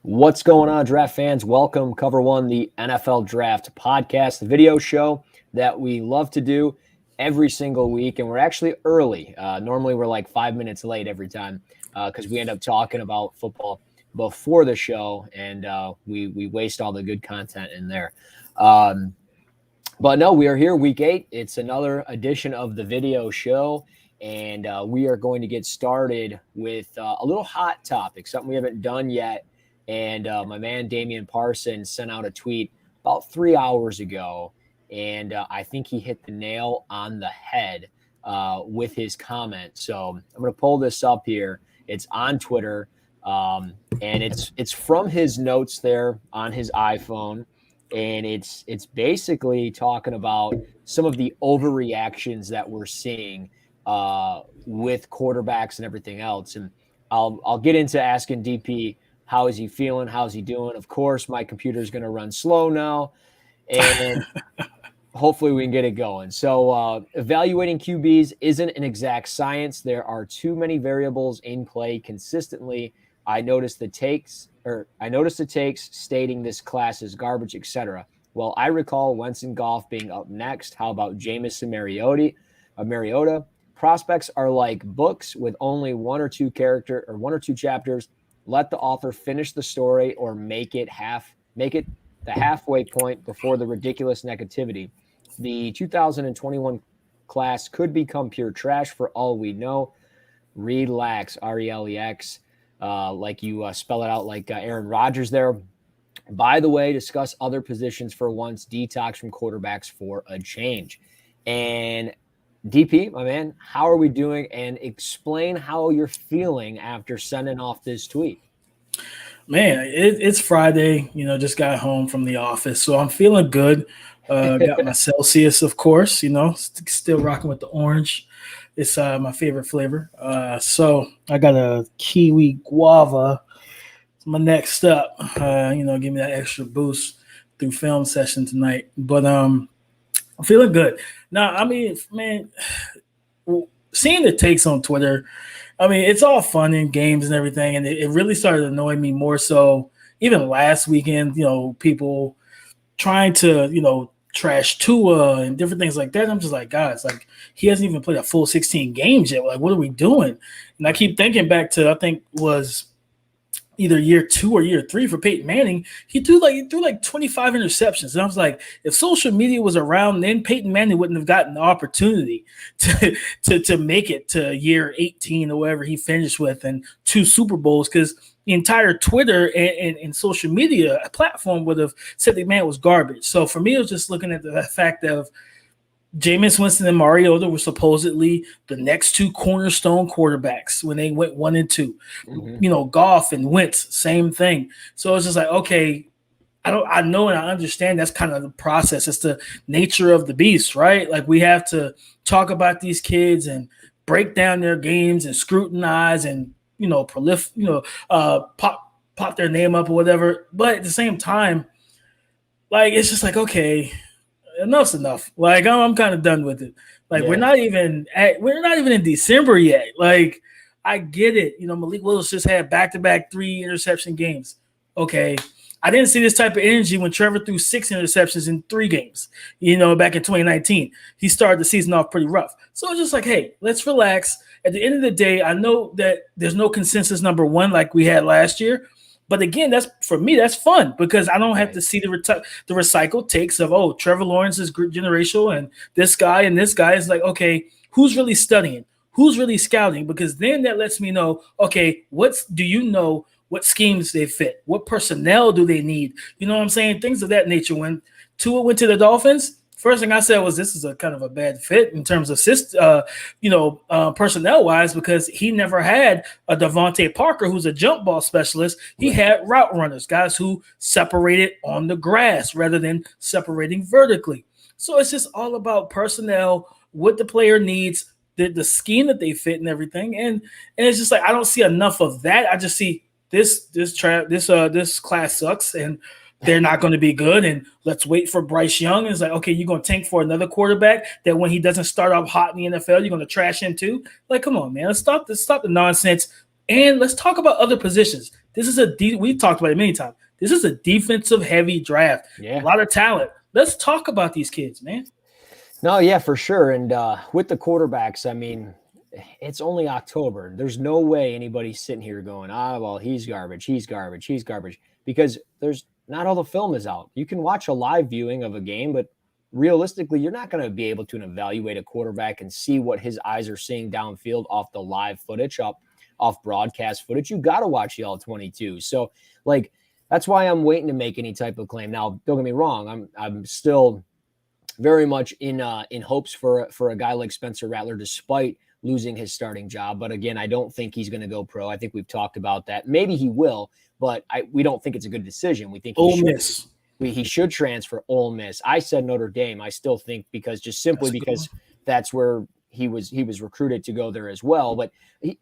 What's going on, draft fans? Welcome, Cover One, the NFL Draft Podcast, the video show that we love to do every single week. And we're actually early. Normally, we're like 5 minutes late every time because we end up talking about football before the show, and we waste all the good content in there. But no, we are here week 8. It's another edition of the video show, and we are going to get started with a little hot topic, something we haven't done yet. And my man Damian Parsons sent out a tweet about 3 hours ago, and I think he hit the nail on the head with his comment. So I'm going to pull this up here. It's on Twitter, and it's from his notes there on his iPhone, and it's basically talking about some of the overreactions that we're seeing with quarterbacks and everything else. And I'll get into asking DP. How is he feeling? How's he doing? Of course, my computer is going to run slow now, and hopefully we can get it going. So evaluating QBs isn't an exact science. There are too many variables in play consistently. I noticed the takes stating this class is garbage, etc. Well, I recall Wentz and Goff being up next. How about Jameis and Mariota? Prospects are like books with only one or two chapters. Let the author finish the story or make it the halfway point before the ridiculous negativity. The 2021 class could become pure trash for all we know. Relax, RELEX, like you spell it out like Aaron Rodgers there. By the way, discuss other positions for once. Detox from quarterbacks for a change. And DP, my man, how are we doing? And explain how you're feeling after sending off this tweet. Man, it's Friday, just got home from the office. So I'm feeling good. Got my Celsius, of course, still rocking with the orange. It's my favorite flavor. So I got a kiwi guava. It's my next step, give me that extra boost through film session tonight. But I'm feeling good. Now, I mean, man, seeing the takes on Twitter, I mean, it's all fun and games and everything, and it really started annoying me more so even last weekend, people trying to, trash Tua and different things like that. I'm just like, guys, like, he hasn't even played a full 16 games yet. Like, what are we doing? And I keep thinking back to, I think was either year 2 or year 3 for Peyton Manning. He threw like 25 interceptions. And I was like, if social media was around then, Peyton Manning wouldn't have gotten the opportunity to make it to year 18 or whatever he finished with and 2 Super Bowls, because the entire Twitter and social media platform would have said the man was garbage. So for me, it was just looking at the fact of Jameis Winston and Mariota were supposedly the next 2 cornerstone quarterbacks when they went 1 and 2. Mm-hmm. Goff and Wentz, same thing. So it's just like, okay, I know and I understand that's kind of the process. It's the nature of the beast, right? Like, we have to talk about these kids and break down their games and scrutinize and pop their name up or whatever. But at the same time, like, it's just like, okay, enough's enough. Like, I'm kind of done with it. Like, we're not even in December yet. Like, I get it. Malik Willis just had back-to-back 3 interception games. Okay. I didn't see this type of energy when Trevor threw 6 interceptions in 3 games, back in 2019. He started the season off pretty rough. So it's just like, hey, let's relax. At the end of the day, I know that there's no consensus number 1 like we had last year. But again, that's fun because I don't have to see the recycled takes of, oh, Trevor Lawrence is generational and this guy is like, okay, who's really studying? Who's really scouting? Because then that lets me know, okay, what schemes they fit? What personnel do they need? You know what I'm saying? Things of that nature. When Tua went to the Dolphins, first thing I said was this is a kind of a bad fit in terms of personnel-wise, because he never had a Devontae Parker who's a jump ball specialist. He had route runners, guys who separated on the grass rather than separating vertically. So it's just all about personnel, what the player needs, the scheme that they fit and everything. And it's just like I don't see enough of that. I just see this class sucks and they're not going to be good, and let's wait for Bryce Young. And it's like, okay, you're going to tank for another quarterback that when he doesn't start off hot in the NFL, you're going to trash him too? Like, come on, man. Let's stop the nonsense, and let's talk about other positions. This is we've talked about it many times. This is a defensive heavy draft. Yeah. A lot of talent. Let's talk about these kids, man. No, yeah, for sure. And with the quarterbacks, I mean, it's only October. There's no way anybody's sitting here going, well, he's garbage, because there's not all the film is out. You can watch a live viewing of a game, but realistically, you're not going to be able to evaluate a quarterback and see what his eyes are seeing downfield off the live footage, off broadcast footage. You got to watch the all-22. So, like, that's why I'm waiting to make any type of claim. Now, don't get me wrong. I'm still very much in hopes for a guy like Spencer Rattler, despite losing his starting job. But again, I don't think he's going to go pro. I think we've talked about that. Maybe he will, but we don't think it's a good decision. We think he should transfer. Ole Miss. I said Notre Dame. I still think because that's where he was recruited to go there as well. But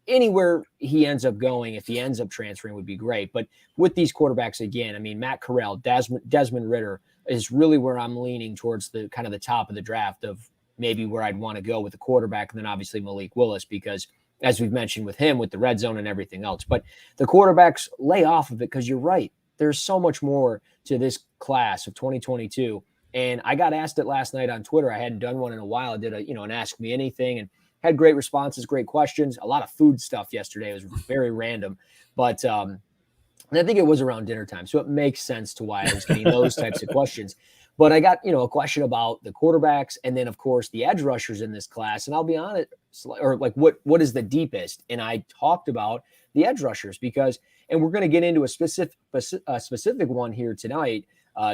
anywhere he ends up going, if he ends up transferring, would be great. But with these quarterbacks, again, I mean, Matt Corral, Desmond Ridder is really where I'm leaning towards the kind of the top of the draft of maybe where I'd want to go with the quarterback. And then obviously Malik Willis, because as we've mentioned with him, with the red zone and everything else, but the quarterbacks lay off of it. Because you're right. There's so much more to this class of 2022. And I got asked it last night on Twitter. I hadn't done one in a while. I did an Ask Me Anything and had great responses, great questions, a lot of food stuff yesterday. It was very random, but and I think it was around dinner time. So it makes sense to why I was getting those types of questions. But I got, a question about the quarterbacks and then, of course, the edge rushers in this class. And I'll be honest, or like what is the deepest? And I talked about the edge rushers and we're going to get into a specific one here tonight,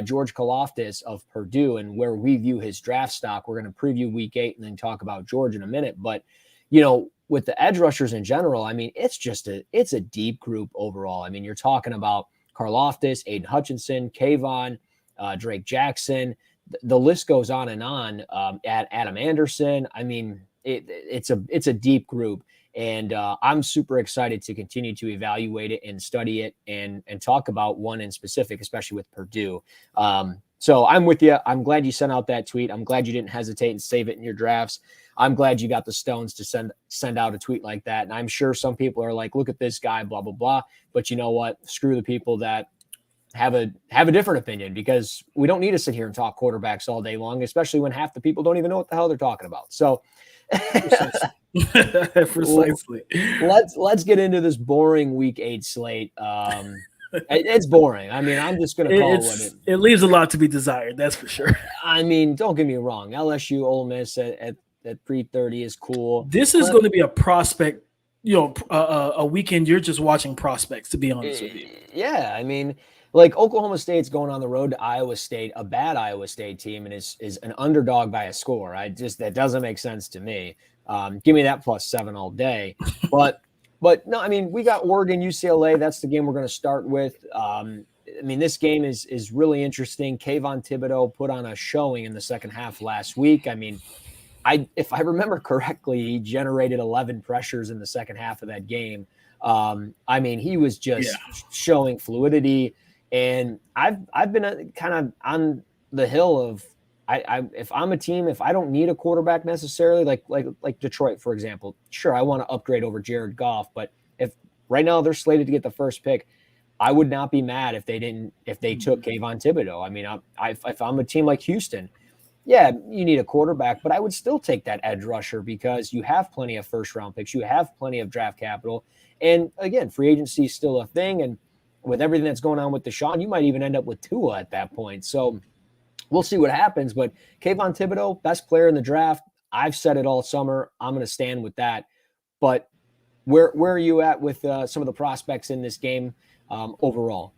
George Karlaftis of Purdue, and where we view his draft stock. We're going to preview week 8 and then talk about George in a minute. But, with the edge rushers in general, I mean, it's a deep group overall. I mean, you're talking about Karlaftis, Aiden Hutchinson, Kayvon, Drake Jackson. The list goes on and on. At Adam Anderson. I mean, it's a deep group, and I'm super excited to continue to evaluate it and study it and talk about one in specific, especially with Purdue. So I'm with you. I'm glad you sent out that tweet. I'm glad you didn't hesitate and save it in your drafts. I'm glad you got the stones to send out a tweet like that. And I'm sure some people are like, look at this guy, blah, blah, blah. But you know what? Screw the people that have a different opinion, because we don't need to sit here and talk quarterbacks all day long, especially when half the people don't even know what the hell they're talking about. So precisely. Let's get into this boring week 8 slate. It's boring. I mean, I'm just going to call it. It leaves a lot to be desired. That's for sure. I mean, don't get me wrong. LSU, Ole Miss at 3:30 is cool. This is going to be a prospect, a weekend you're just watching prospects, to be honest with you. Yeah, I mean, like Oklahoma State's going on the road to Iowa State, a bad Iowa State team, and is an underdog by a score. That doesn't make sense to me. Give me that +7 all day. But no, I mean, we got Oregon, UCLA. That's the game we're going to start with. I mean, this game is really interesting. Kayvon Thibodeau put on a showing in the second half last week. I mean, if I remember correctly, he generated 11 pressures in the second half of that game. I mean, he was just showing fluidity, and I've been kind of on the hill of if I'm a team, if I don't need a quarterback necessarily, like Detroit, for example, sure, I want to upgrade over Jared Goff, but if right now they're slated to get the first pick, I would not be mad if they took Kayvon Thibodeau. I mean, if I'm a team like Houston, yeah, you need a quarterback, but I would still take that edge rusher because you have plenty of first-round picks. You have plenty of draft capital. And, again, free agency is still a thing. And with everything that's going on with Deshaun, you might even end up with Tua at that point. So we'll see what happens. But Kayvon Thibodeau, best player in the draft. I've said it all summer. I'm going to stand with that. But where are you at with some of the prospects in this game overall?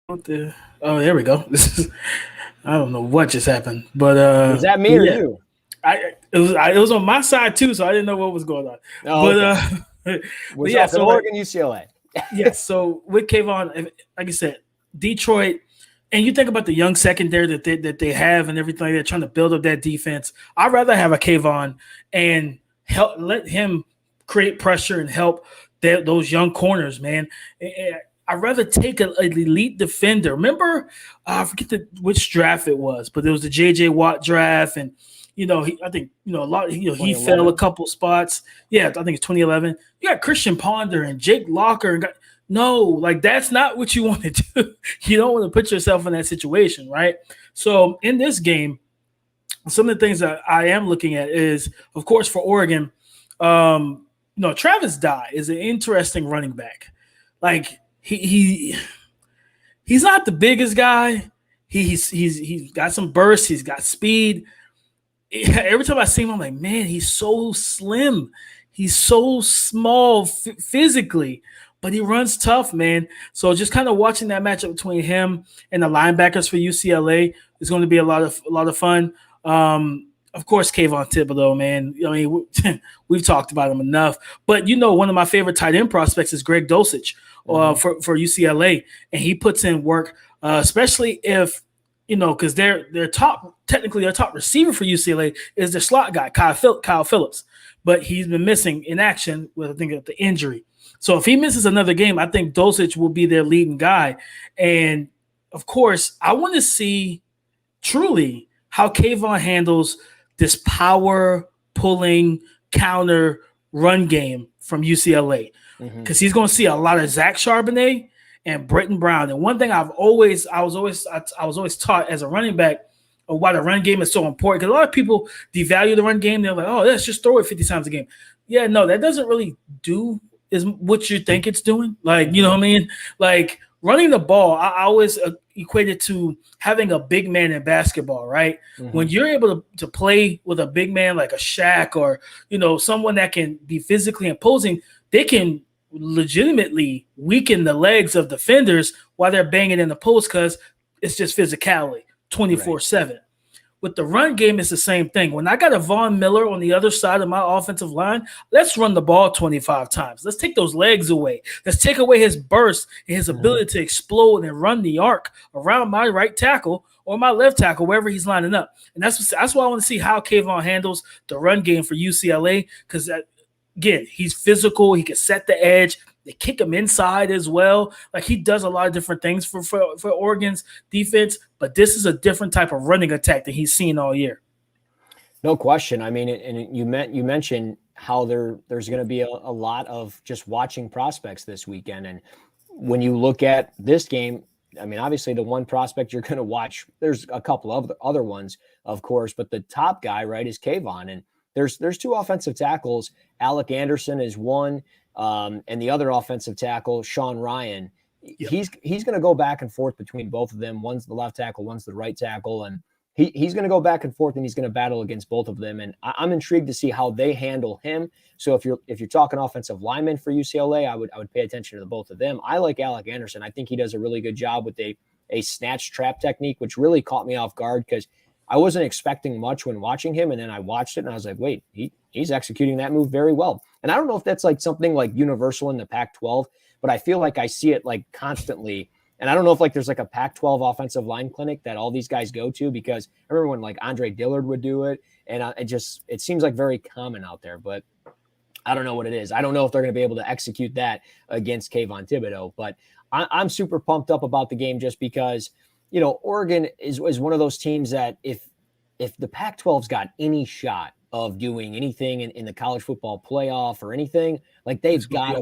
Oh, there we go. I don't know what just happened, but is that me or you? It was on my side too, so I didn't know what was going on. Oh, but okay. So Oregon, UCLA. Yes. So with Kayvon, like I said, Detroit, and you think about the young secondary that they have and everything, they're trying to build up that defense. I'd rather have a Kayvon and let him create pressure and help those young corners, man. I'd rather take an elite defender. Remember, I forget which draft it was, but there was the J.J. Watt draft, and I think a lot. He fell a couple spots. Yeah, I think it's 2011. You got Christian Ponder and Jake Locker, and that's not what you want to do. You don't want to put yourself in that situation, right? So in this game, some of the things that I am looking at is, of course, for Oregon, Travis Dye is an interesting running back. Like he's not the biggest guy. He's got some burst. He's got speed. Every time I see him, I'm like, man, he's so slim. He's so small physically, but he runs tough, man. So just kind of watching that matchup between him and the linebackers for UCLA is going to be a lot of fun. Of course, Kayvon Thibodeau, man. I mean, we've talked about him enough. But one of my favorite tight end prospects is Greg Dulcich for UCLA, and he puts in work, especially if because their top receiver for UCLA is their slot guy, Kyle Phillips, but he's been missing in action with, I think, the injury. So if he misses another game, I think Dulcich will be their leading guy. And of course, I want to see truly how Kayvon handles this power pulling counter run game from UCLA, because he's going to see a lot of Zach Charbonnet and Britton Brown. And one thing I was always taught as a running back of why the run game is so important, because a lot of people devalue the run game. They're like, oh, let's just throw it 50 times a game. Yeah, no, that doesn't really do is what you think it's doing. Like, you know what I mean? Like running the ball, I always equate it to having a big man in basketball, right? When you're able to play with a big man like a Shaq or, someone that can be physically imposing, they can legitimately weaken the legs of defenders while they're banging in the post, because it's just physicality 24/7. Right. With the run game, it's the same thing. When I got a Von Miller on the other side of my offensive line, let's run the ball 25 times. Let's take those legs away. Let's take away his burst and his ability to explode and run the arc around my right tackle or my left tackle, wherever he's lining up. And that's why I want to see how Kayvon handles the run game for UCLA, because again, he's physical. He can set the edge. They kick him inside as well. Like, he does a lot of different things for Oregon's defense, but this is a different type of running attack that he's seen all year. No question. I mean, and you mentioned how there's going to be a lot of just watching prospects this weekend. And when you look at this game, I mean, obviously the one prospect you're going to watch, there's a couple of other ones, of course, but the top guy, right, is Kayvon. And there's two offensive tackles. Alec Anderson is one. And the other offensive tackle, Sean Ryan, he's going to go back and forth between both of them. One's the left tackle, one's the right tackle. And he's going to go back and forth, and he's going to battle against both of them. And I'm intrigued to see how they handle him. So if you're talking offensive linemen for UCLA, I would pay attention to the both of them. I like Alec Anderson. I think he does a really good job with a snatch trap technique, which really caught me off guard, because I wasn't expecting much when watching him. And then I watched it and I was like, wait, he's executing that move very well. And I don't know if that's like something like universal in the Pac-12, but I feel like I see it like constantly. And I don't know if like there's like a Pac-12 offensive line clinic that all these guys go to, because I remember when like Andre Dillard would do it, and it seems like very common out there, but I don't know what it is. I don't know if they're going to be able to execute that against Kayvon Thibodeau, but I'm super pumped up about the game, just because, Oregon is one of those teams that if the Pac-12's got any shot of doing anything in the college football playoff or anything, like they've got to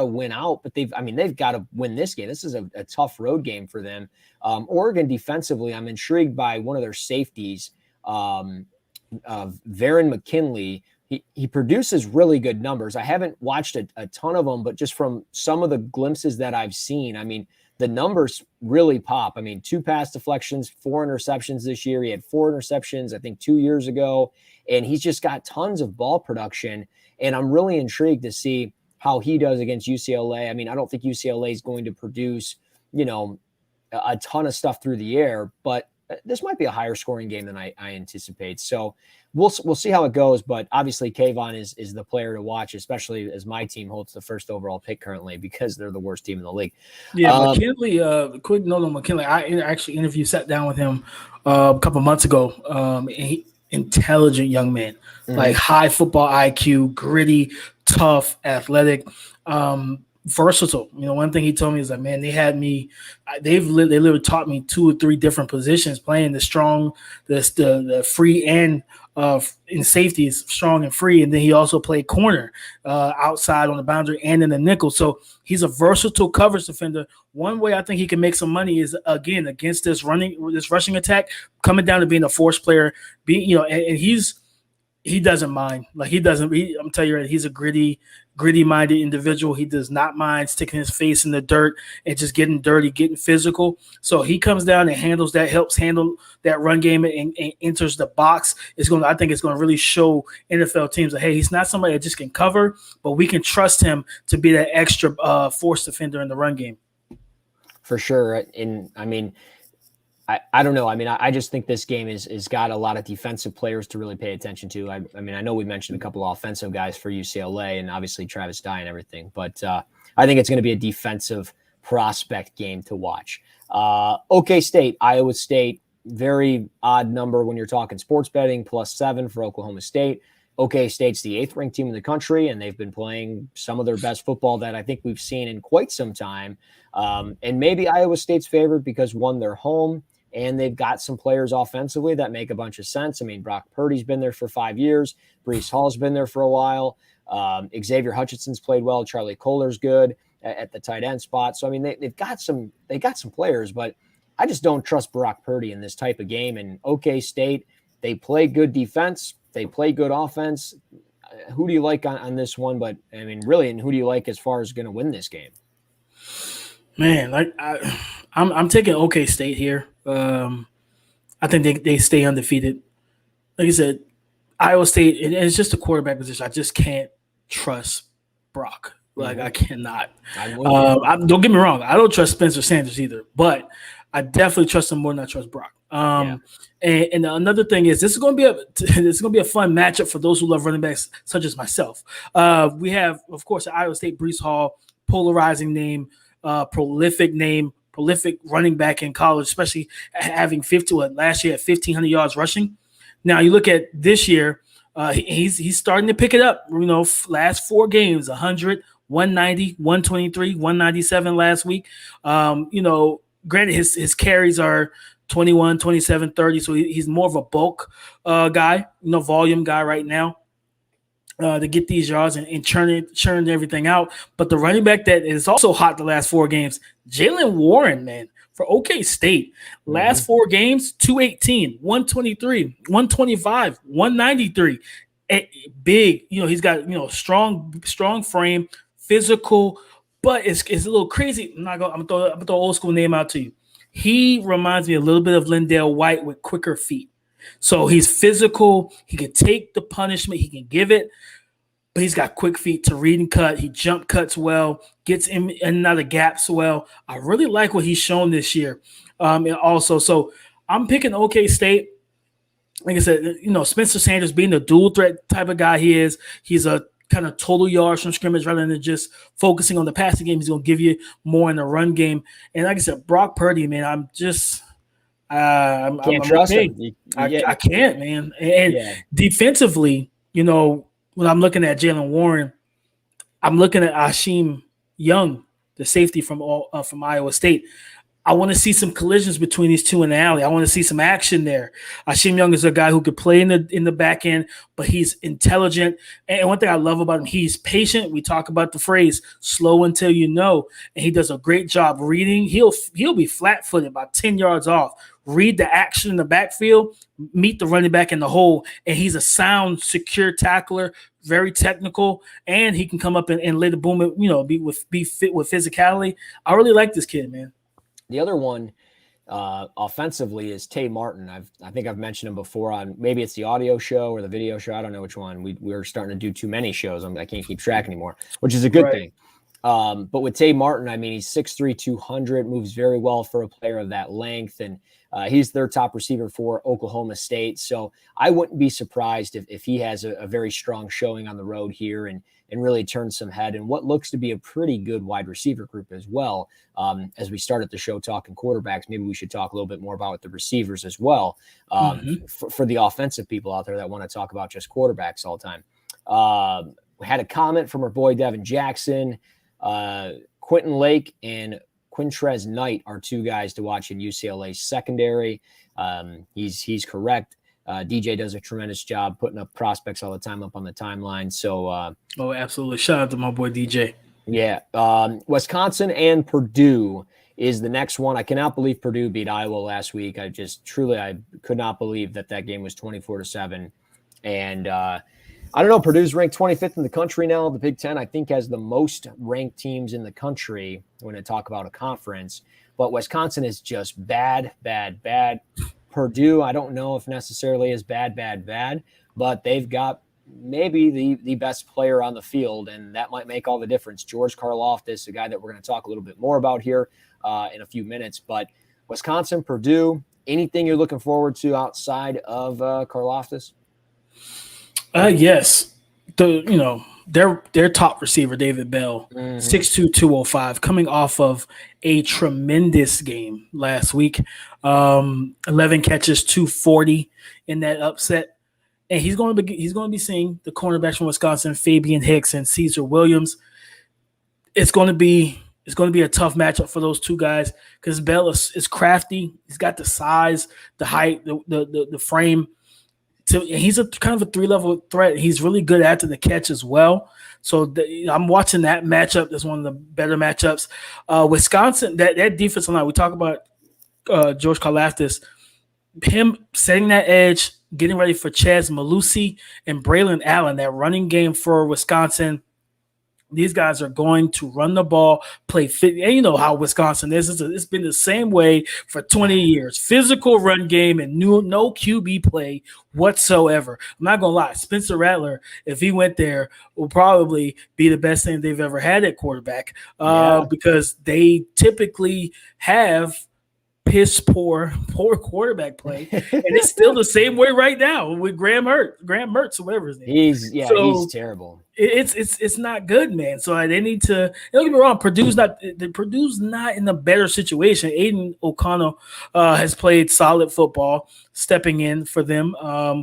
win out, but they've got to win this game. This is a tough road game for them. Oregon defensively, I'm intrigued by one of their safeties, Varen McKinley. He produces really good numbers. I haven't watched a ton of them, but just from some of the glimpses that I've seen, I mean, the numbers really pop. I mean, 2 pass deflections, 4 interceptions this year. He had 4 interceptions, I think, 2 years ago, and he's just got tons of ball production. And I'm really intrigued to see how he does against UCLA. I mean, I don't think UCLA is going to produce, a ton of stuff through the air, but this might be a higher scoring game than I anticipate. So we'll see how it goes. But obviously, Kayvon is the player to watch, especially as my team holds the first overall pick currently because they're the worst team in the league. Yeah, McKinley. Quick note on McKinley. I actually sat down with him a couple months ago. And intelligent young man, like high football IQ, gritty, tough, athletic. Versatile. One thing he told me is that, man, they had me. They literally taught me 2 or 3 different positions, playing the strong, the free and in safety is strong and free, and then he also played corner, outside on the boundary and in the nickel. So he's a versatile coverage defender. One way I think he can make some money is again against this rushing attack, coming down to being a force player. And he doesn't mind. Like I'm telling you, he's a gritty-minded individual. He does not mind sticking his face in the dirt and just getting dirty, getting physical. So he comes down and handles that, helps handle that run game and enters the box. I think it's going to really show NFL teams that, hey, he's not somebody that just can cover, but we can trust him to be that extra force defender in the run game. For sure. And I mean, I don't know. I mean, I just think this game is got a lot of defensive players to really pay attention to. I mean, I know we mentioned a couple of offensive guys for UCLA and obviously Travis Dye and everything, but I think it's going to be a defensive prospect game to watch. OK State, Iowa State, very odd number when you're talking sports betting, +7 for Oklahoma State. OK State's the 8th ranked team in the country, and they've been playing some of their best football that I think we've seen in quite some time. And maybe Iowa State's favored because, one, they're home, and they've got some players offensively that make a bunch of sense. I mean, Brock Purdy's been there for 5 years. Breece Hall's been there for a while. Xavier Hutchinson's played well. Charlie Kohler's good at the tight end spot. So, I mean, they got some players, but I just don't trust Brock Purdy in this type of game. And OK State, they play good defense. They play good offense. Who do you like on this one? But, I mean, really, and who do you like as far as going to win this game? Man, I'm taking OK State here. I think they stay undefeated. Like I said, Iowa State, and it's just a quarterback position. I just can't trust Brock. Like, I cannot. Don't get me wrong. I don't trust Spencer Sanders either, but I definitely trust him more than I trust Brock. And another thing is this is going to be a fun matchup for those who love running backs, such as myself. We have, of course, Iowa State, Breece Hall, polarizing name, prolific running back in college, especially having last year at 1,500 yards rushing. Now you look at this year, he's starting to pick it up. Last 4 games, 100, 190, 123, 197 last week. Granted, his carries are 21, 27, 30, so he's more of a bulk guy, volume guy right now. To get these yards and churn everything out. But the running back that is also hot the last 4 games, Jalen Warren, man, for OK State. Last 4 games, 218, 123, 125, 193. Big, he's got, strong frame, physical, but it's a little crazy. I'm gonna throw an old school name out to you. He reminds me a little bit of Lindale White with quicker feet. So he's physical. He can take the punishment. He can give it, but he's got quick feet to read and cut. He jump cuts well, gets in and out of gaps well. I really like what he's shown this year. And also, so I'm picking OK State. Like I said, Spencer Sanders being the dual threat type of guy he is. He's a kind of total yards from scrimmage rather than just focusing on the passing game. He's going to give you more in the run game. And like I said, Brock Purdy, man, I'm just – I'm trust okay. him. I can't, man. And defensively, when I'm looking at Jalen Warren, I'm looking at Ashim Young, the safety from Iowa State. I want to see some collisions between these two in the alley. I want to see some action there. Ashim Young is a guy who could play in the back end, but he's intelligent. And one thing I love about him, he's patient. We talk about the phrase "slow until you know," and he does a great job reading. He'll be flat-footed, about 10 yards off. Read the action in the backfield, meet the running back in the hole, and he's a sound, secure tackler, very technical, and he can come up and lay the boom. Be fit with physicality. I really like this kid, man. The other one offensively is Tay Martin. I think I've mentioned him before on maybe it's the audio show or the video show. I don't know which one. We're starting to do too many shows. I can't keep track anymore, which is a good thing. But with Tay Martin, I mean, he's 6'3", 200, moves very well for a player of that length. And he's their top receiver for Oklahoma State. So I wouldn't be surprised if he has a very strong showing on the road here and really turns some head and what looks to be a pretty good wide receiver group as well. As we started the show talking quarterbacks, maybe we should talk a little bit more about the receivers as well for the offensive people out there that want to talk about just quarterbacks all the time. We had a comment from our boy Devin Jackson. Quentin Lake and Quintrez Knight are two guys to watch in UCLA secondary. He's correct. DJ does a tremendous job putting up prospects all the time up on the timeline. So, absolutely. Shout out to my boy DJ. Yeah. Wisconsin and Purdue is the next one. I cannot believe Purdue beat Iowa last week. I could not believe that game was 24-7. And, I don't know. Purdue's ranked 25th in the country now. The Big Ten, I think, has the most ranked teams in the country when I talk about a conference. But Wisconsin is just bad, bad, bad. Purdue, I don't know if necessarily is bad, bad, bad, but they've got maybe the best player on the field, and that might make all the difference. George Karlaftis, a guy that we're going to talk a little bit more about here in a few minutes. But Wisconsin, Purdue, anything you're looking forward to outside of Karlaftis? Yes. Their top receiver, David Bell, 6'2", 205, coming off of a tremendous game last week. 11 catches, 240 in that upset. And he's going to be seeing the cornerbacks from Wisconsin, Fabian Hicks and Caesar Williams. It's going to be a tough matchup for those two guys because Bell is crafty. He's got the size, the height, the frame. So he's a kind of a three-level threat. He's really good after the catch as well. So I'm watching that matchup. That's one of the better matchups. Wisconsin, that defensive line, we talk about George Karlaftis, him setting that edge, getting ready for Chaz Malusi and Braylon Allen, that running game for Wisconsin. These guys are going to run the ball, play fit. And you know how Wisconsin is. It's been the same way for 20 years. Physical run game and no QB play whatsoever. I'm not going to lie. Spencer Rattler, if he went there, will probably be the best thing they've ever had at quarterback because they typically have piss poor quarterback play, and it's still the same way right now with Graham Mertz, or whatever his name. He's terrible. It's not good, man. So they need to. Don't get me wrong. Purdue's not in a better situation. Aiden O'Connell has played solid football, stepping in for them.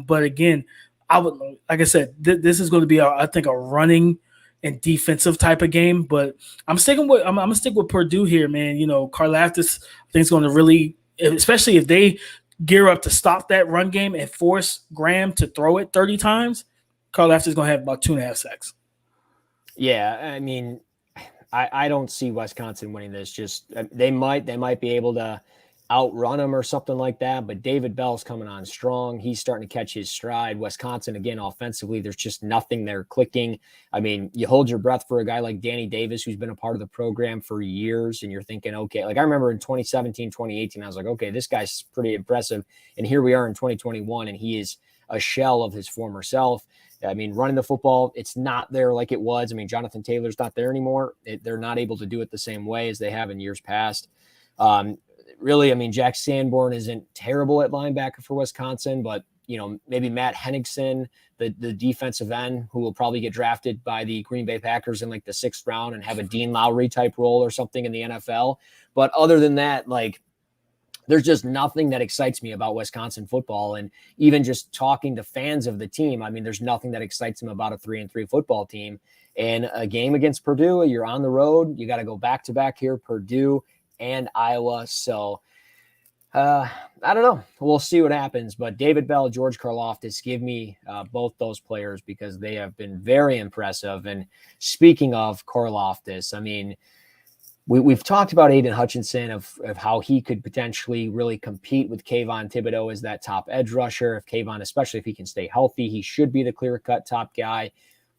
But again, like I said, this is going to be I think a running and defensive type of game. But I'm gonna stick with Purdue here, man. You know, Karlaftis, I think is going to really, especially if they gear up to stop that run game and force Graham to throw it 30 times. Karlaftis is going to have about 2.5 sacks. Yeah, I mean, I don't see Wisconsin winning this. Just they might be able to outrun them or something like that. But David Bell's coming on strong. He's starting to catch his stride. Wisconsin, again, offensively, there's just nothing there clicking. I mean, you hold your breath for a guy like Danny Davis, who's been a part of the program for years, and you're thinking, okay, like I remember in 2017, 2018, I was like, okay, this guy's pretty impressive. And here we are in 2021, and he is a shell of his former self. I mean, running the football, it's not there like it was. I mean, Jonathan Taylor's not there anymore. They're not able to do it the same way as they have in years past. Really, I mean, Jack Sanborn isn't terrible at linebacker for Wisconsin, but, you know, maybe Matt Henningsen, the defensive end, who will probably get drafted by the Green Bay Packers in like the 6th round and have a Dean Lowry type role or something in the NFL. But other than that, like, there's just nothing that excites me about Wisconsin football. And even just talking to fans of the team, I mean, there's nothing that excites them about a 3-3 football team. And a game against Purdue, you're on the road. You got to go back-to-back here, Purdue and Iowa. So I don't know. We'll see what happens. But David Bell, George Karlaftis, give me both those players because they have been very impressive. And speaking of Karlaftis, I mean, we've talked about Aiden Hutchinson of how he could potentially really compete with Kayvon Thibodeau as that top edge rusher. If Kayvon, especially if he can stay healthy, he should be the clear-cut top guy.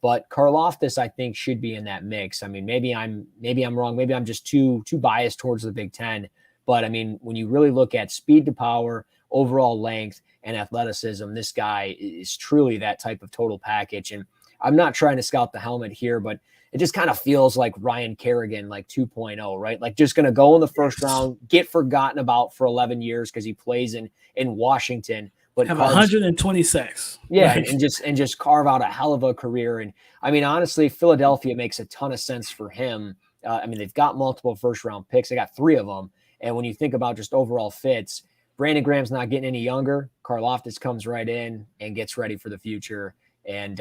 But Karlaftis, I think, should be in that mix. I mean, maybe I'm wrong. Maybe I'm just too biased towards the Big Ten. But I mean, when you really look at speed to power, overall length, and athleticism, this guy is truly that type of total package. And I'm not trying to scout the helmet here, but it just kind of feels like Ryan Kerrigan, like 2.0, right? Like just going to go in the first round, get forgotten about for 11 years because he plays in Washington, but have 120 sacks. Yeah, and just carve out a hell of a career. And I mean, honestly, Philadelphia makes a ton of sense for him. I mean, they've got multiple first-round picks. They got 3 of them. And when you think about just overall fits, Brandon Graham's not getting any younger. Karlaftis comes right in and gets ready for the future. And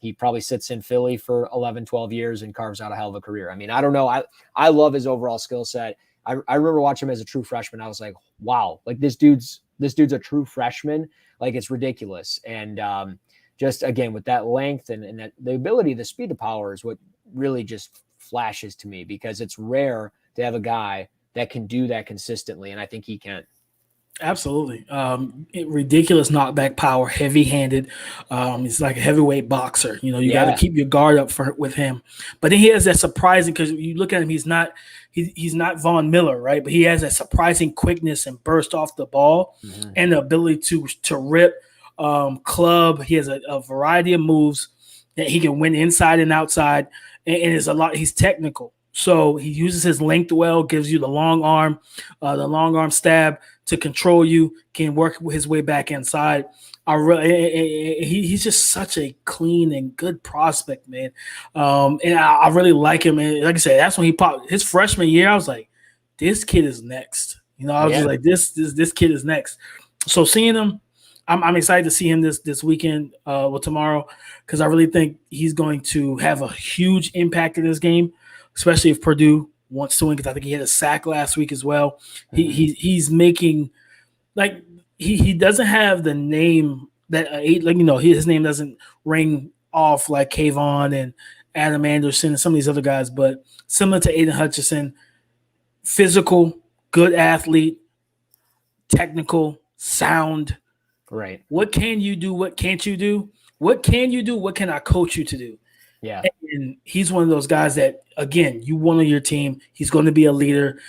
he probably sits in Philly for 11, 12 years and carves out a hell of a career. I mean, I don't know. I love his overall skill set. I remember watching him as a true freshman. I was like, wow, like this dude's a true freshman. Like it's ridiculous. And just again, with that length and that the ability, the speed to power is what really just flashes to me, because it's rare to have a guy that can do that consistently. And I think he can. Absolutely. Ridiculous knockback power, heavy-handed. He's like a heavyweight boxer. You know, you got to keep your guard up with him. But then he has that surprising, because you look at him, he's not Von Miller, right? But he has that surprising quickness and burst off the ball, and the ability to rip, club. He has a variety of moves that he can win inside and outside, and it's a lot. He's technical. So he uses his length well, gives you the long arm stab to control you, can work his way back inside. He's just such a clean and good prospect, man. And I really like him. And like I said, that's when he popped his freshman year. I was like, this kid is next. You know, I was just like, this kid is next. So seeing him, I'm excited to see him this weekend, tomorrow, because I really think he's going to have a huge impact in this game, especially if Purdue wants to win, because I think he had a sack last week as well. He's making, like, he doesn't have the name that his name doesn't ring off like Kayvon and Adam Anderson and some of these other guys, but similar to Aiden Hutchinson, physical, good athlete, technical, sound. Right. What can you do? What can't you do? What can you do? What can I coach you to do? Yeah. And he's one of those guys that, again, you want on your team. He's going to be a leader.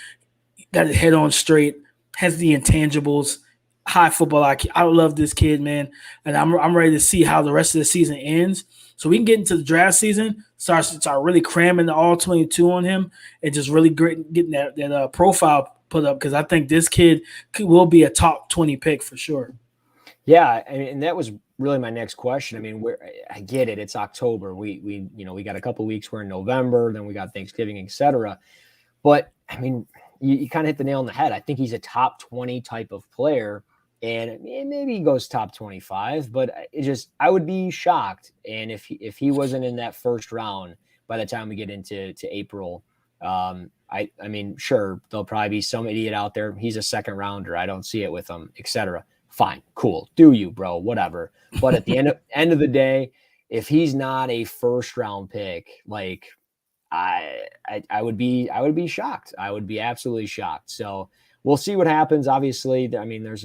Got his head on straight. Has the intangibles. High football IQ. I love this kid, man. And I'm ready to see how the rest of the season ends, so we can get into the draft season, start really cramming the all 22 on him, and just really getting that profile put up, because I think this kid will be a top 20 pick for sure. Yeah, and that was really my next question. I mean, I get it. It's October. We got a couple of weeks. We're in November. Then we got Thanksgiving, etc. But I mean, you kind of hit the nail on the head. I think he's a top 20 type of player, and maybe he goes top 25. But I would be shocked. And if he wasn't in that first round by the time we get into April, I mean, sure, there'll probably be some idiot out there. He's a second rounder. I don't see it with him, etc. Fine, cool. Do you, bro? Whatever. But at the end of the day, if he's not a first round pick, like I would be shocked. I would be absolutely shocked. So we'll see what happens. Obviously, I mean,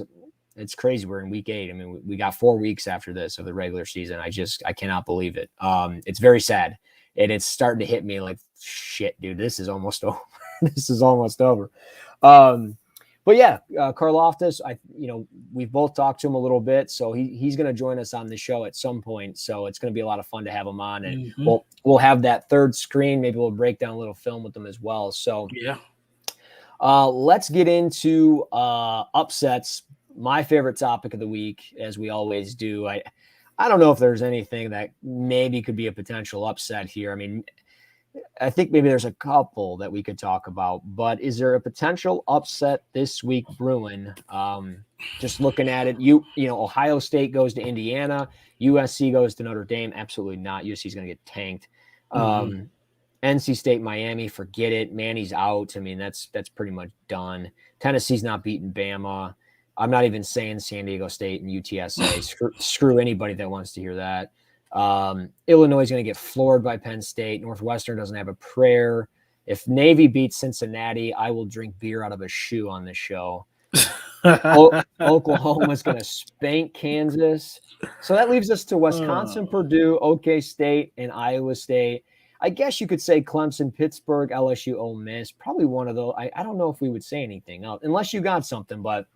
it's crazy. We're in week 8. I mean, we got 4 weeks after this of the regular season. I cannot believe it. It's very sad, and it's starting to hit me like, shit, dude, this is almost over. This is almost over. But yeah, Karlaftis, we've both talked to him a little bit, so he's going to join us on the show at some point. So it's going to be a lot of fun to have him on, and we'll have that third screen. Maybe we'll break down a little film with them as well. So yeah, let's get into upsets. My favorite topic of the week, as we always do. I don't know if there's anything that maybe could be a potential upset here. I mean, I think maybe there's a couple that we could talk about, but is there a potential upset this week brewing? Just looking at it, Ohio State goes to Indiana, USC goes to Notre Dame. Absolutely not. USC is going to get tanked. NC State, Miami, forget it. Manny's out. I mean, that's pretty much done. Tennessee's not beating Bama. I'm not even saying San Diego State and UTSA. Screw anybody that wants to hear that. Illinois is going to get floored by Penn State. Northwestern doesn't have a prayer. If Navy beats Cincinnati, I will drink beer out of a shoe on this show. Oklahoma is going to spank Kansas. So that leaves us to Wisconsin, Purdue, OK State, and Iowa State. I guess you could say Clemson, Pittsburgh, LSU, Ole Miss. Probably one of those. I don't know if we would say anything else, unless you got something. But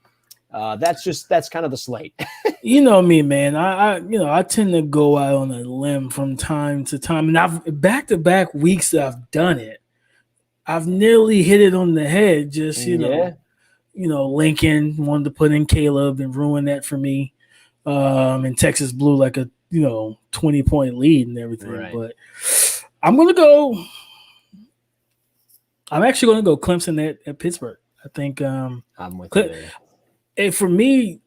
That's kind of the slate. You know me, man. I tend to go out on a limb from time to time, and I've back-to-back weeks that I've done it. I've nearly hit it on the head. Just Lincoln wanted to put in Caleb and ruin that for me. And Texas blew like a 20-point lead and everything. Right. But I'm actually gonna go Clemson at Pittsburgh. I think I'm with you there. And for me,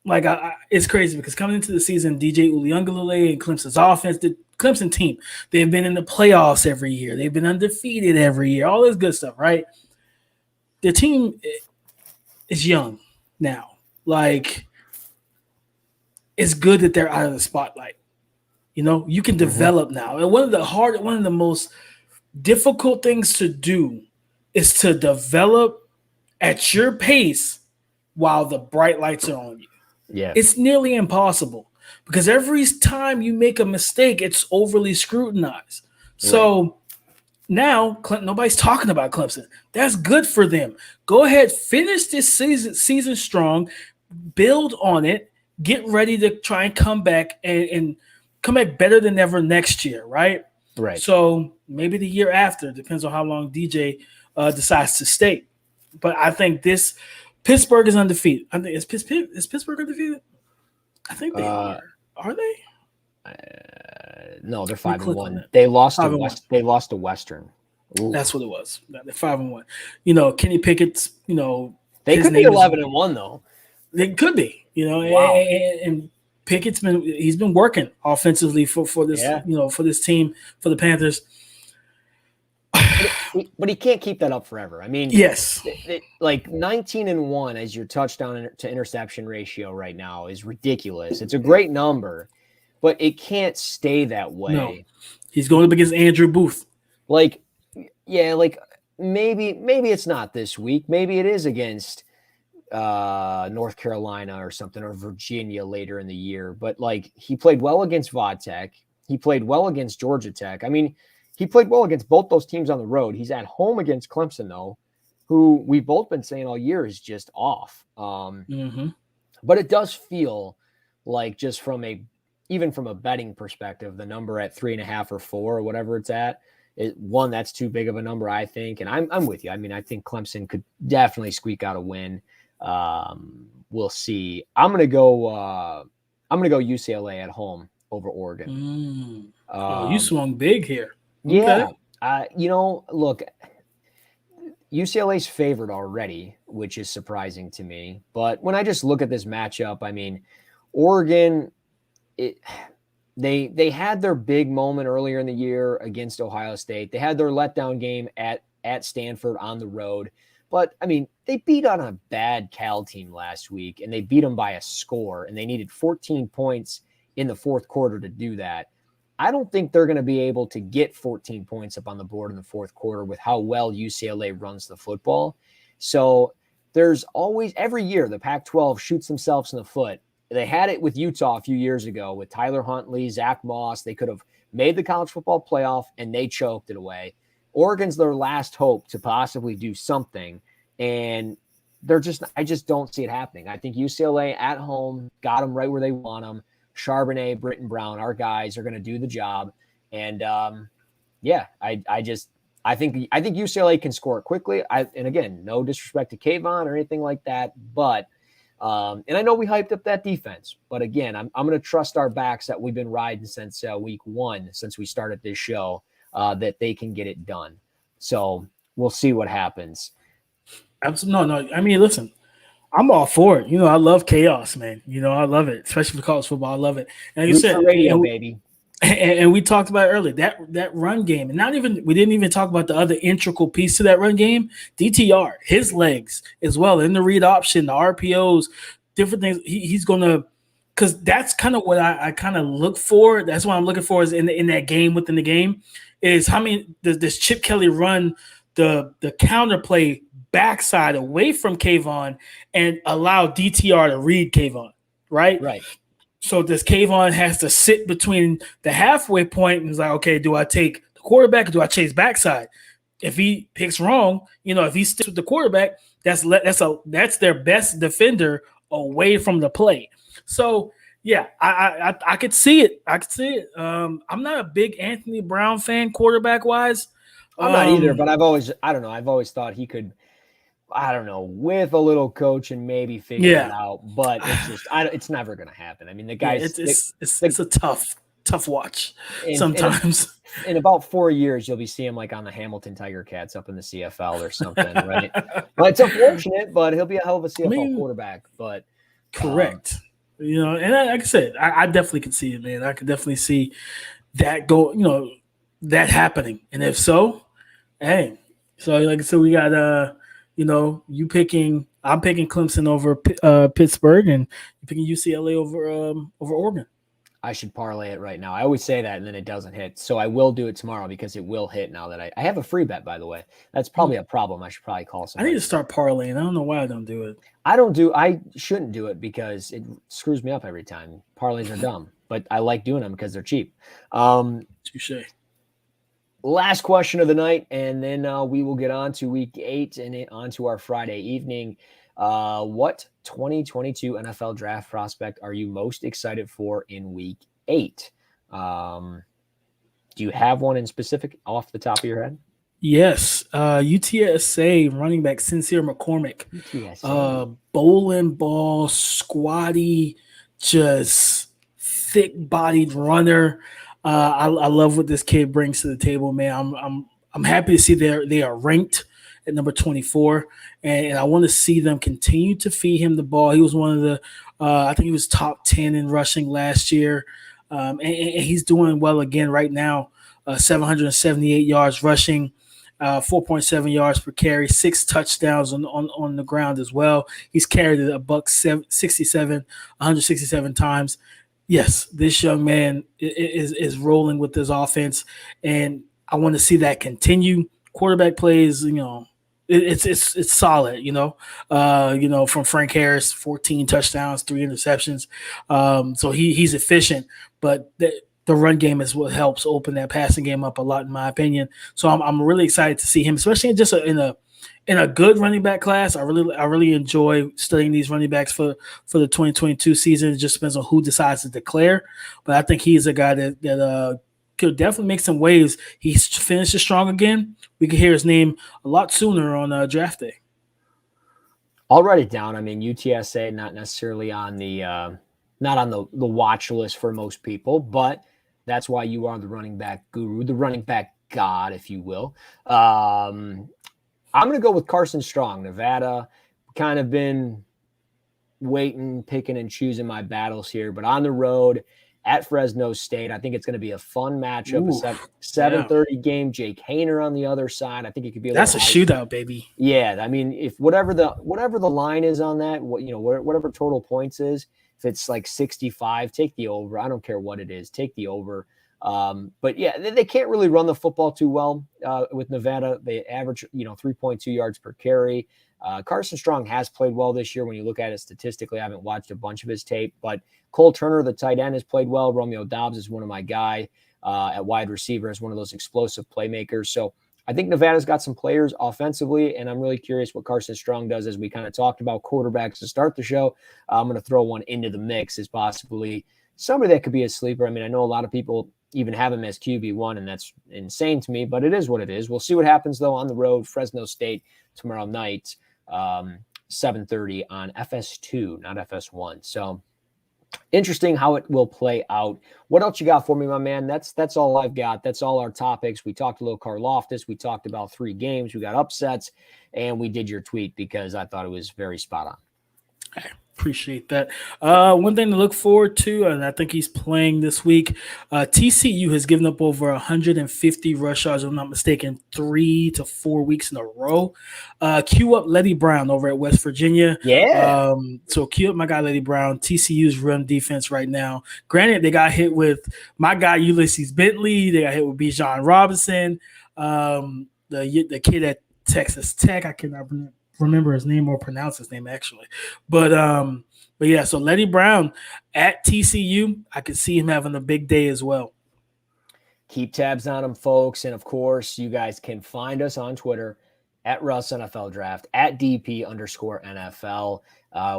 like it's crazy because coming into the season, DJ Uliungalele and Clemson's offense, the Clemson team, they've been in the playoffs every year. They've been undefeated every year. All this good stuff, right? The team is young now. Like, it's good that they're out of the spotlight. You can develop now. And one of the most difficult things to do is to develop at your pace while the bright lights are on you. Yeah. It's nearly impossible because every time you make a mistake, it's overly scrutinized. So now nobody's talking about Clemson. That's good for them. Go ahead, finish this season strong, build on it, get ready to try and come back and come back better than ever next year, right? Right. So maybe the year after, depends on how long DJ decides to stay. But I think Pittsburgh is undefeated. I think is Pittsburgh undefeated? I think they are. Are they? No, they're 5-1. They lost to Western. Ooh. That's what it was. They're 5-1. Kenny Pickett's. They could be 11-1 though. They could be. Wow. And Pickett's been working offensively for this. For this team, for the Panthers. But he can't keep that up forever. I mean, yes, like 19-1 as your touchdown to interception ratio right now is ridiculous. It's a great number, but it can't stay that way. No. He's going up against Andrew Booth. Like maybe it's not this week. Maybe it is against North Carolina or something, or Virginia later in the year. But like, he played well against Vodtech. He played well against Georgia Tech. I mean, he played well against both those teams on the road. He's at home against Clemson, though, who we've both been saying all year is just off. But it does feel like, just even from a betting perspective, the number at 3.5 or 4 or whatever it's at, that's too big of a number, I think. And I'm with you. I mean, I think Clemson could definitely squeak out a win. We'll see. I'm gonna go UCLA at home over Oregon. You swung big here. Yeah. Look, UCLA's favored already, which is surprising to me. But when I just look at this matchup, I mean, Oregon, they had their big moment earlier in the year against Ohio State. They had their letdown game at Stanford on the road. But, I mean, they beat on a bad Cal team last week, and they beat them by a score, and they needed 14 points in the fourth quarter to do that. I don't think they're going to be able to get 14 points up on the board in the fourth quarter with how well UCLA runs the football. So there's always, every year, the Pac-12 shoots themselves in the foot. They had it with Utah a few years ago with Tyler Huntley, Zach Moss. They could have made the college football playoff, and they choked it away. Oregon's their last hope to possibly do something, and I just don't see it happening. I think UCLA at home got them right where they want them. Charbonnet, Britton Brown, our guys are going to do the job. And I think UCLA can score quickly. And again, no disrespect to Kayvon or anything like that, but and I know we hyped up that defense, but again, I'm going to trust our backs that we've been riding since week 1, since we started this show, that they can get it done. So we'll see what happens. Absolutely. No. I mean, listen, I'm all for it. I love chaos, man. I love it, especially for college football. I love it. And you said, radio, baby. And we talked about it earlier, that run game, and we didn't even talk about the other integral piece to that run game. DTR, his legs as well, in the read option, the RPOs, different things. He's gonna, because that's kind of what I kind of look for. That's what I'm looking for is in that game, within the game, is how many does Chip Kelly run the counter play backside away from Kayvon and allow DTR to read Kayvon, right? Right. So this Kayvon has to sit between the halfway point and is like, okay, do I take the quarterback or do I chase backside? If he picks wrong, if he sticks with the quarterback, that's their best defender away from the plate. So yeah, I could see it. I could see it. I'm not a big Anthony Brown fan, quarterback wise. I'm not either, but I've always thought he could, with a little coach and maybe figure it out. But it's just, it's never going to happen. I mean, the guys, it's a tough watch sometimes. In about 4 years, you'll be seeing him like on the Hamilton Tiger Cats up in the CFL or something, right? Well, it's unfortunate, but he'll be a hell of a CFL quarterback. But correct, and like I said, I definitely can see it, man. I can definitely see that that happening. And if so, hey, so like I said, we got I'm picking Clemson over Pittsburgh, and you're picking UCLA over Oregon. I should parlay it right now. I always say that, and then it doesn't hit. So I will do it tomorrow because it will hit now that I have a free bet, by the way. That's probably a problem. I should probably call somebody. I need to start parlaying. I don't know why I don't do it. I shouldn't do it because it screws me up every time. Parlays are dumb, but I like doing them because they're cheap. Touche. Last question of the night, and then we will get on to week 8 and on to our Friday evening. What 2022 NFL draft prospect are you most excited for in week 8? Do you have one in specific off the top of your head? Yes. UTSA running back Sincere McCormick. Bowling ball, squatty, just thick-bodied runner. I love what this kid brings to the table, man. I'm happy to see they are ranked at number 24, and I want to see them continue to feed him the ball. He was one of the, I think he was top 10 in rushing last year, and he's doing well again right now. 778 yards rushing, 4.7 yards per carry, 6 touchdowns on the ground as well. He's carried it a buck 167 times. Yes, this young man is rolling with this offense, and I want to see that continue. Quarterback plays, it's solid, from Frank Harris, 14 touchdowns, 3 interceptions. So he's efficient, but the run game is what helps open that passing game up a lot, in my opinion. So I'm really excited to see him, especially just in a good running back class. I really enjoy studying these running backs for the 2022 season. It just depends on who decides to declare, but I think he's a guy that could definitely make some waves. He finishes strong again. We could hear his name a lot sooner on draft day. I'll write it down. I mean, UTSA not necessarily on the not on the watch list for most people, but that's why you are the running back guru, the running back god, if you will. I'm going to go with Carson Strong, Nevada. Kind of been waiting, picking and choosing my battles here, but on the road at Fresno State, I think it's going to be a fun matchup. A 7:30 game. Jake Haener on the other side. I think it could be that's a shootout, baby. Yeah, I mean, if whatever the line is on that, whatever total points is, if it's like 65, take the over. I don't care what it is, take the over. But yeah, they can't really run the football too well with Nevada. They average 3.2 yards per carry. Carson Strong has played well this year when you look at it statistically. I haven't watched a bunch of his tape, but Cole Turner, the tight end, has played well. Romeo Doubs is one of my guy at wide receiver, is one of those explosive playmakers. So I think Nevada's got some players offensively, and I'm really curious what Carson Strong does. As we kind of talked about quarterbacks to start the show, I'm going to throw one into the mix as possibly somebody that could be a sleeper. I mean, I know a lot of people even have him as QB1, and that's insane to me, but it is what it is. We'll see what happens, though, on the road, Fresno State tomorrow night, 7:30 on FS2, not FS1. So interesting how it will play out. What else you got for me, my man? That's all I've got. That's all our topics. We talked a little Karlaftis. We talked about 3 games. We got upsets, and we did your tweet because I thought it was very spot on. Okay. Appreciate that. One thing to look forward to, and I think he's playing this week, TCU has given up over 150 rush yards, if I'm not mistaken, 3 to 4 weeks in a row. Cue up Letty Brown over at West Virginia. Yeah. So cue up my guy Letty Brown, TCU's run defense right now. Granted, they got hit with my guy Ulysses Bentley. They got hit with Bijan Robinson. The kid at Texas Tech, I cannot remember his name or pronounce his name actually, but yeah, so Letty Brown at TCU, I could see him having a big day as well. Keep tabs on him, folks, and of course you guys can find us on Twitter at Russ NFL Draft, at DP_NFL.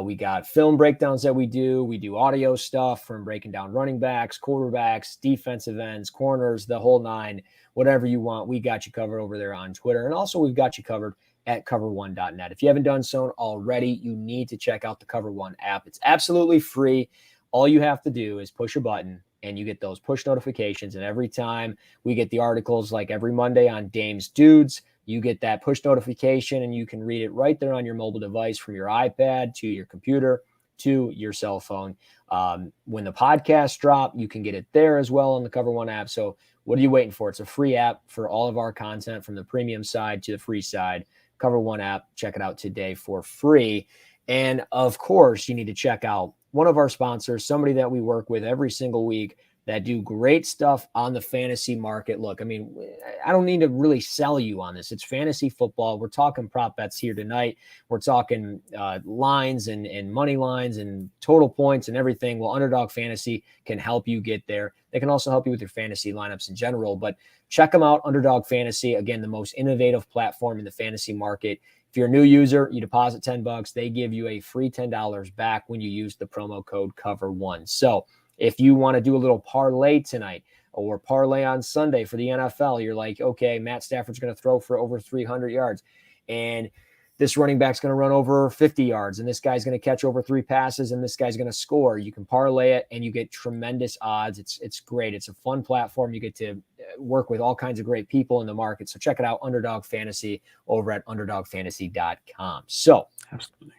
We got film breakdowns that we do. We do audio stuff from breaking down running backs, quarterbacks, defensive ends, corners, the whole nine, whatever you want. We got you covered over there on Twitter. And also we've got you covered at cover1.net. If you haven't done so already, you need to check out the Cover One app. It's absolutely free. All you have to do is push a button and you get those push notifications. And every time we get the articles, like every Monday on Dame's Dudes, you get that push notification and you can read it right there on your mobile device, from your iPad to your computer to your cell phone. When the podcasts drop, you can get it there as well on the Cover One app. So what are you waiting for? It's a free app for all of our content, from the premium side to the free side. Cover One app. Check it out today for free. And of course, you need to check out one of our sponsors, somebody that we work with every single week that do great stuff on the fantasy market. Look, I mean, I don't need to really sell you on this. It's fantasy football. We're talking prop bets here tonight. We're talking lines and money lines and total points and everything. Well, Underdog Fantasy can help you get there. They can also help you with your fantasy lineups in general. But check them out, Underdog Fantasy. Again, the most innovative platform in the fantasy market. If you're a new user, you deposit $10. They give you a free $10 back when you use the promo code COVER1. So if you want to do a little parlay tonight or parlay on Sunday for the NFL, you're like, okay, Matt Stafford's going to throw for over 300 yards, and this running back's going to run over 50 yards, and this guy's going to catch over 3 passes, and this guy's going to score. You can parlay it, and you get tremendous odds. It's great. It's a fun platform. You get to work with all kinds of great people in the market. So check it out, Underdog Fantasy, over at underdogfantasy.com. So Absolutely.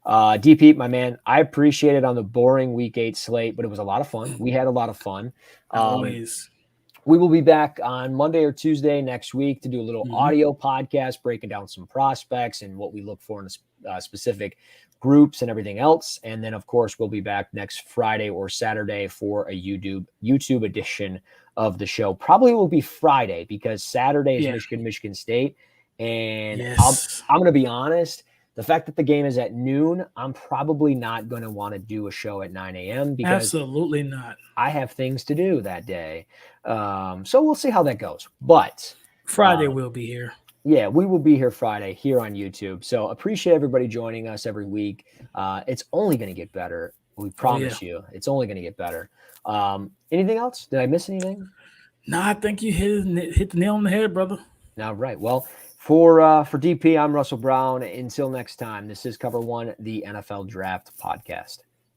DP, my man, I appreciate it on the boring Week 8 slate, but it was a lot of fun. We had a lot of fun. Always. We will be back on Monday or Tuesday next week to do a little audio podcast, breaking down some prospects and what we look for in specific groups and everything else. And then, of course, we'll be back next Friday or Saturday for a YouTube edition of the show. Probably will be Friday because Saturday is Michigan State. And I'm going to be honest. The fact that the game is at noon, I'm probably not going to want to do a show at 9 a.m. because absolutely not. I have things to do that day. So we'll see how that goes. But Friday we'll be here. Yeah, we will be here Friday here on YouTube. So appreciate everybody joining us every week. It's only going to get better. We promise you. It's only going to get better. Anything else? Did I miss anything? No, I think you hit the nail on the head, brother. All right. Well, for DP, I'm Russell Brown. Until next time, this is Cover One, the NFL Draft Podcast.